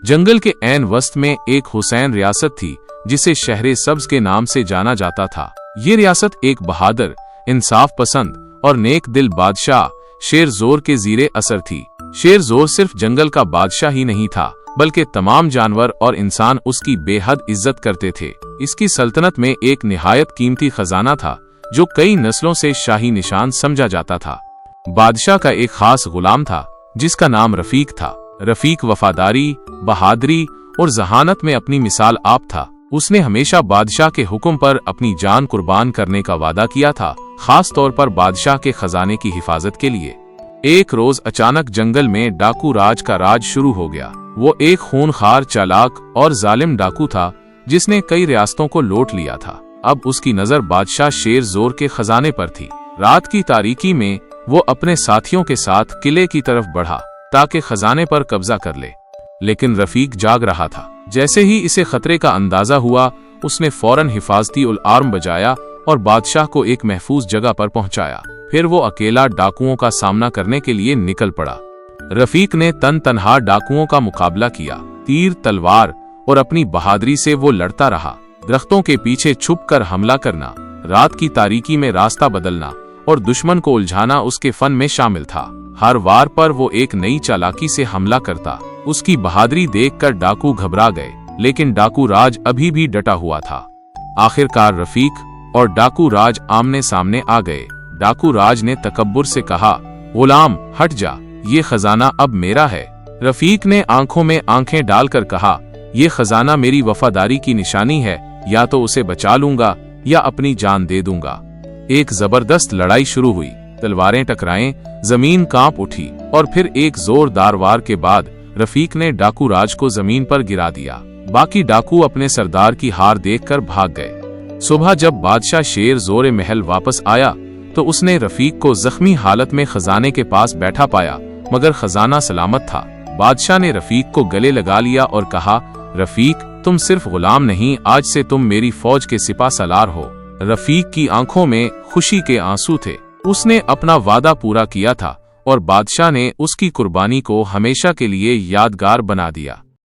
जंगल के ऐन वस्त में एक हुसैन रियासत थी जिसे शहर सब्ज के नाम से जाना जाता था। ये रियासत एक बहादुर, इंसाफ पसंद और नेक दिल बादशाह शेर जोर के ज़ीरे असर थी। शेर जोर सिर्फ जंगल का बादशाह ही नहीं था, बल्कि तमाम जानवर और इंसान उसकी बेहद इज्जत करते थे। इसकी सल्तनत में एक निहायत कीमती खजाना था जो कई नस्लों से शाही निशान समझा जाता था। बादशाह का एक खास गुलाम था जिसका नाम रफीक था। रफीक वफादारी, बहादुरी और जहानत में अपनी मिसाल आप था। उसने हमेशा बादशाह के हुक्म पर अपनी जान कुर्बान करने का वादा किया था, खास तौर पर बादशाह के खजाने की हिफाजत के लिए। एक रोज अचानक जंगल में डाकू राज का राज शुरू हो गया। वो एक खूनखार, चालाक और जालिम डाकू था जिसने कई रियासतों को लूट लिया था। अब उसकी नजर बादशाह शेर जोर के खजाने पर थी। रात की तारीकी में वो अपने साथियों के साथ किले की तरफ बढ़ा ताकि खजाने पर कब्जा कर ले, लेकिन रफीक जाग रहा था। जैसे ही इसे खतरे का अंदाजा हुआ, उसने फौरन हिफाजती उल-आर्म बजाया और बादशाह को एक महफूज जगह पर पहुंचाया। फिर वो अकेला डाकुओं का सामना करने के लिए निकल पड़ा। रफीक ने तन-तनहा डाकुओं का मुकाबला किया। तीर, तलवार और अपनी बहादुरी से वो लड़ता रहा। दरख्तों के पीछे छुपकर हमला करना, रात की तारीकी में रास्ता बदलना और दुश्मन को उलझाना उसके फन में शामिल था। हर वार पर वो एक नई चालाकी से हमला करता। उसकी बहादुरी देखकर डाकू घबरा गए, लेकिन डाकू राज अभी भी डटा हुआ था। आखिरकार रफीक और डाकू राज आमने सामने आ गए। डाकू राज ने तकब्बुर से कहा, गुलाम हट जा, ये खजाना अब मेरा है। रफीक ने आंखों में आंखें डालकर कहा, ये खजाना मेरी वफादारी की निशानी है, या तो उसे बचा लूंगा या अपनी जान दे दूंगा। एक जबरदस्त लड़ाई शुरू हुई। तलवारें टकराएं, जमीन कांप उठी और फिर एक जोरदार वार के बाद रफीक ने डाकू राज को जमीन पर गिरा दिया। बाकी डाकू अपने सरदार की हार देखकर भाग गए। सुबह जब बादशाह शेर जोर महल वापस आया तो उसने रफीक को जख्मी हालत में खजाने के पास बैठा पाया, मगर खजाना सलामत था। बादशाह ने रफीक को गले लगा लिया और कहा, रफीक, तुम सिर्फ गुलाम नहीं, आज से तुम मेरी फौज के सिपा सलार हो। रफीक की आंखों में खुशी के आंसू थे। उसने अपना वादा पूरा किया था और बादशाह ने उसकी कुर्बानी को हमेशा के लिए यादगार बना दिया।